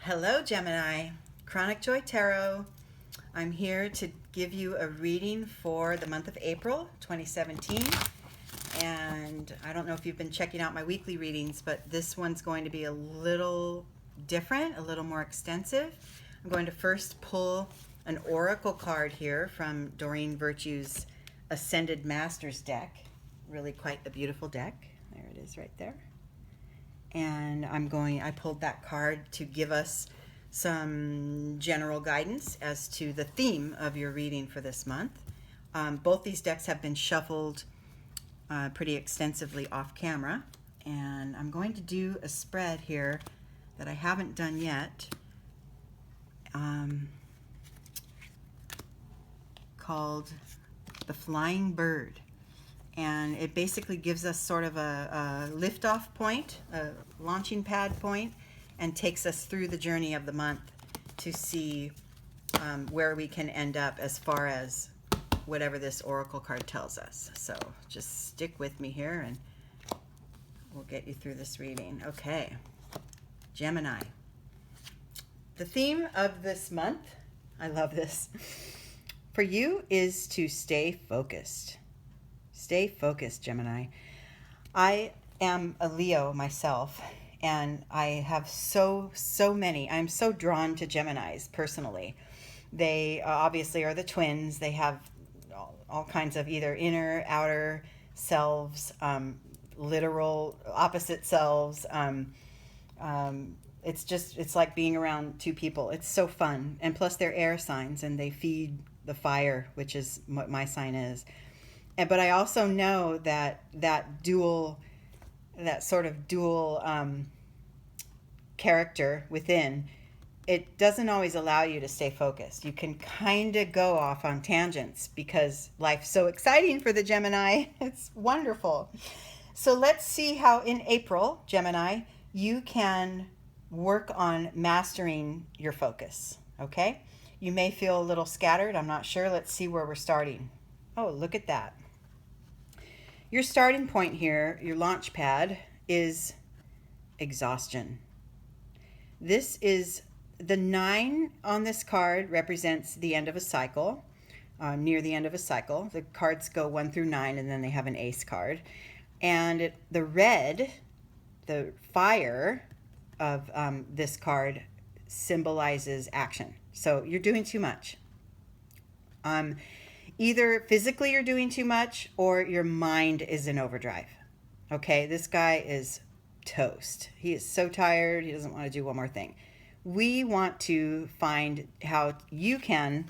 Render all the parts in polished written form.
Hello, Gemini. Chronic Joy Tarot. I'm here to give you a reading for the month of April 2017. And I don't know if you've been checking out my weekly readings, but this one's going to be a little different, a little more extensive. I'm going to first pull an oracle card here from Doreen Virtue's Ascended Masters deck. Really quite a beautiful deck. There it is right there. And I pulled that card to give us some general guidance as to the theme of your reading for this month. Both these decks have been shuffled pretty extensively off camera, and I'm going to do a spread here that I haven't done yet, called The Flying Bird. And it basically gives us sort of a liftoff point, a launching pad point, and takes us through the journey of the month to see where we can end up as far as whatever this oracle card tells us. So just stick with me here and we'll get you through this reading. Okay, Gemini. The theme of this month, I love this, for you is to stay focused. Stay focused, Gemini. I am a Leo myself, and I have so many. I'm so drawn to Geminis personally. They obviously are the twins. They have all kinds of either inner, outer selves, literal opposite selves. It's like being around two people. It's so fun. And plus they're air signs and they feed the fire, which is what my sign is. But I also know that sort of dual character within, it doesn't always allow you to stay focused. You can kind of go off on tangents because life's so exciting for the Gemini. It's wonderful. So let's see how in April, Gemini, you can work on mastering your focus, okay? You may feel a little scattered. I'm not sure. Let's see where we're starting. Oh, look at that. Your starting point here, your launch pad, is exhaustion. This is the 9 on this card represents the end of a cycle, near the end of a cycle. The cards go 1 through 9, and then they have an ace card. And the red, the fire of this card, symbolizes action. So you're doing too much. Either physically you're doing too much or your mind is in overdrive. Okay, this guy is toast. He is so tired. He doesn't want to do one more thing. We want to find how you can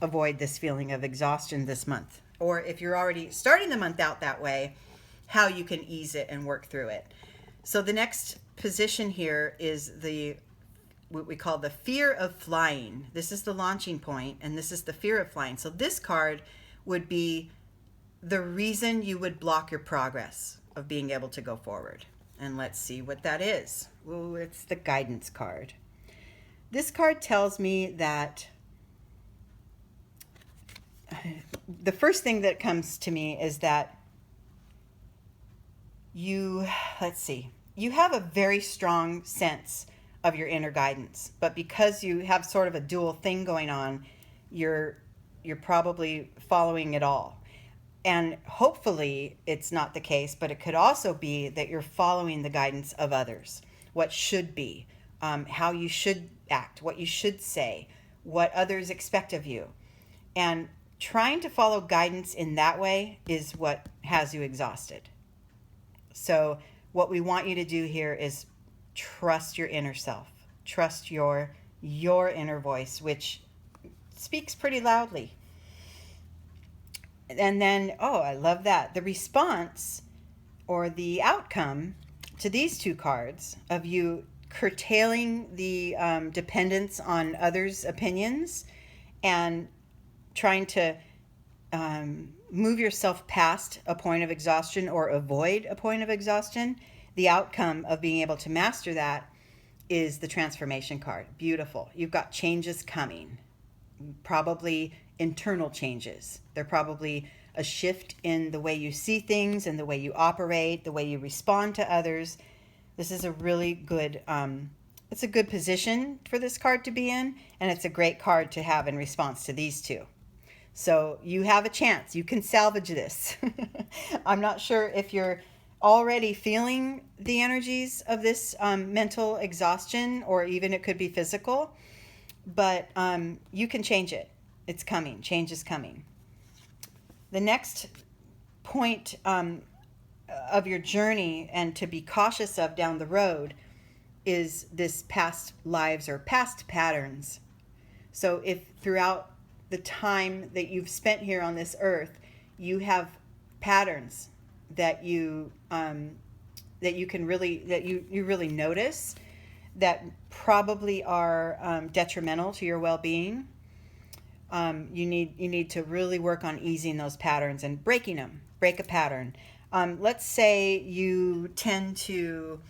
avoid this feeling of exhaustion this month. Or if you're already starting the month out that way, how you can ease it and work through it. So the next position here is what we call the fear of flying. This is the launching point, and this is the fear of flying. So this card would be the reason you would block your progress of being able to go forward. And let's see what that is. Ooh, it's the guidance card. This card tells me that the first thing that comes to me is that you have a very strong sense of your inner guidance, but because you have sort of a dual thing going on, you're probably following it all. And hopefully it's not the case, but it could also be that you're following the guidance of others, what should be, how you should act, what you should say, what others expect of you. And trying to follow guidance in that way is what has you exhausted. So what we want you to do here is trust your inner self. Trust your inner voice, which speaks pretty loudly. And then, oh, I love that. The response or the outcome to these two cards of you curtailing the dependence on others' opinions and trying to move yourself past a point of exhaustion or avoid a point of exhaustion, the outcome of being able to master that is the transformation card. Beautiful. You've got changes coming, probably internal changes. They're probably a shift in the way you see things and the way you operate, the way you respond to others. This is a really good It's a good position for this card to be in, and it's a great card to have in response to these two. So you have a chance. You can salvage this. I'm not sure if you're already feeling the energies of this mental exhaustion, or even it could be physical, but you can change it. It's coming. Change is coming. The next point of your journey and to be cautious of down the road is this past lives or past patterns. So if throughout the time that you've spent here on this earth, you have patterns that you can really, that you really notice that probably are detrimental to your well-being, you need to really work on easing those patterns and breaking them. Break a pattern. Let's say you tend to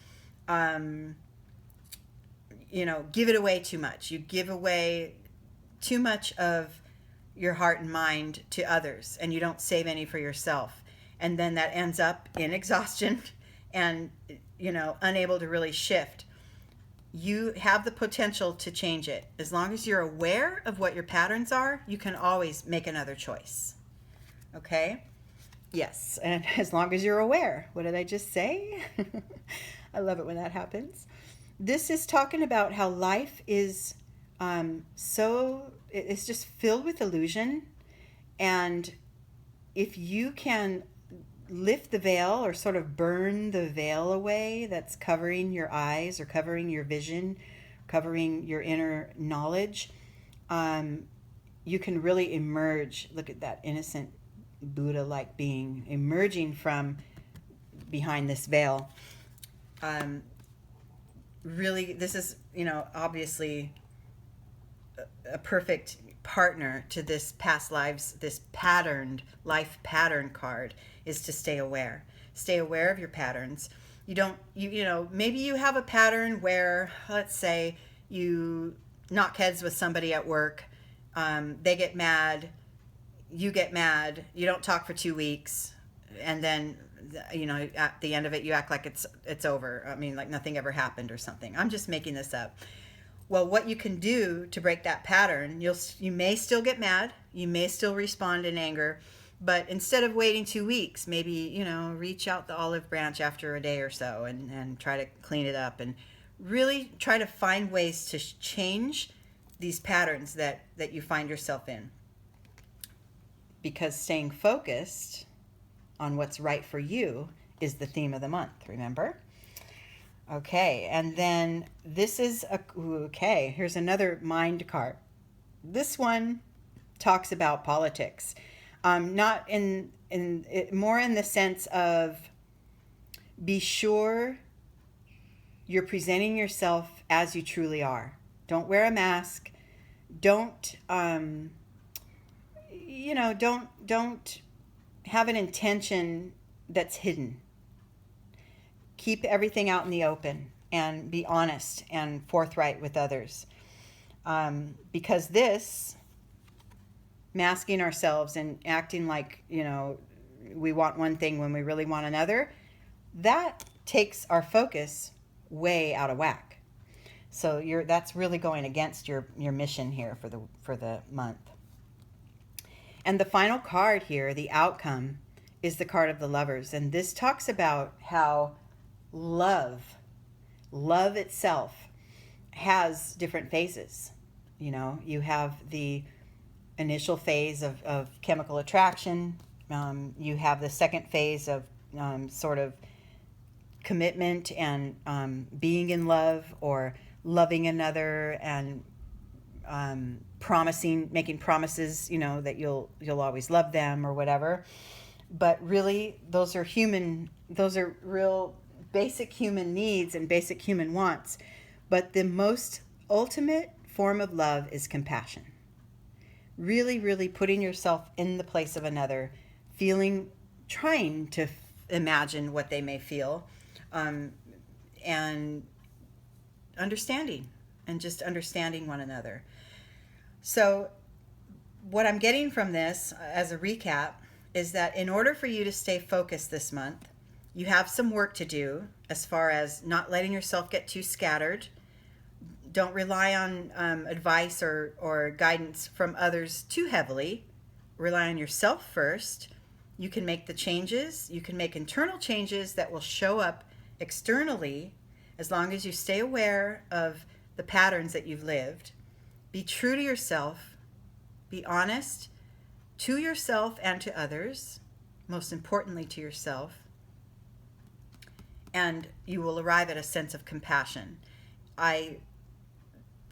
give it away too much. You give away too much of your heart and mind to others, and you don't save any for yourself. And then that ends up in exhaustion and, unable to really shift. You have the potential to change it. As long as you're aware of what your patterns are, you can always make another choice. Okay? Yes, and as long as you're aware. What did I just say? I love it when that happens. This is talking about how life is it's just filled with illusion. And if you can lift the veil or sort of burn the veil away that's covering your eyes or covering your vision, covering your inner knowledge, you can really emerge. Look at that innocent Buddha-like being emerging from behind this veil. Really, this is, obviously a perfect partner to this past lives, this life pattern card is to stay aware. Stay aware of your patterns. Maybe you have a pattern where, let's say, you knock heads with somebody at work, they get mad, you get mad, you don't talk for 2 weeks, and then at the end of it you act like it's over. I mean, like nothing ever happened or something. I'm just making this up. Well, what you can do to break that pattern, you may still get mad, you may still respond in anger, but instead of waiting 2 weeks, maybe, reach out the olive branch after a day or so and try to clean it up and really try to find ways to change these patterns that you find yourself in. Because staying focused on what's right for you is the theme of the month, remember? Okay, and then this is here's another mind card. This one talks about politics. Not more in the sense of be sure you're presenting yourself as you truly are. Don't wear a mask. Don't don't have an intention that's hidden. Keep everything out in the open and be honest and forthright with others. Because this, masking ourselves and acting like, we want one thing when we really want another, that takes our focus way out of whack. So that's really going against your mission here for the month. And the final card here, the outcome, is the card of the Lovers. And this talks about how love itself has different phases. You have the initial phase of chemical attraction. You have the second phase of sort of commitment and being in love or loving another and making promises, that you'll always love them or whatever. But really, those are real basic human needs and basic human wants. But the most ultimate form of love is compassion. Really, really putting yourself in the place of another, trying to imagine what they may feel, and understanding, and just understanding one another. So what I'm getting from this, as a recap, is that in order for you to stay focused this month, you have some work to do as far as not letting yourself get too scattered, Don't rely on advice or guidance from others too heavily. Rely on yourself first. You can make the changes. You can make internal changes that will show up externally as long as you stay aware of the patterns that you've lived. Be true to yourself. Be honest to yourself and to others, most importantly to yourself. And you will arrive at a sense of compassion. I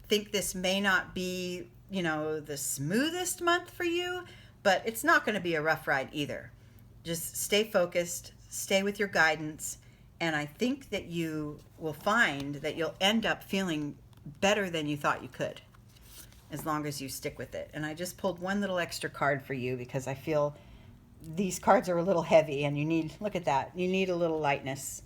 think this may not be, the smoothest month for you, but it's not going to be a rough ride either. Just stay focused, stay with your guidance, and I think that you will find that you'll end up feeling better than you thought you could, as long as you stick with it. And I just pulled one little extra card for you because I feel these cards are a little heavy and look at that, you need a little lightness.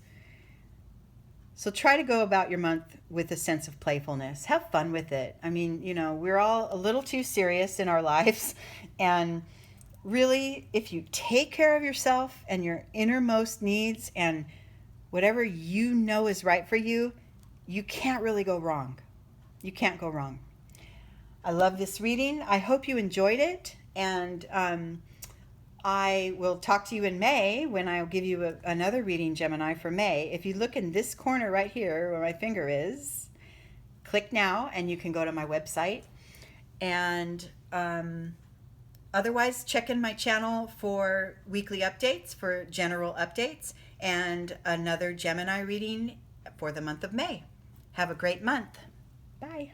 So try to go about your month with a sense of playfulness. Have fun with it. I mean, we're all a little too serious in our lives. And really, if you take care of yourself and your innermost needs and whatever you know is right for you, you can't really go wrong. You can't go wrong. I love this reading. I hope you enjoyed it. And I will talk to you in May when I'll give you another reading, Gemini, for May. If you look in this corner right here where my finger is, click now and you can go to my website. And otherwise, check in my channel for weekly updates, for general updates, and another Gemini reading for the month of May. Have a great month. Bye.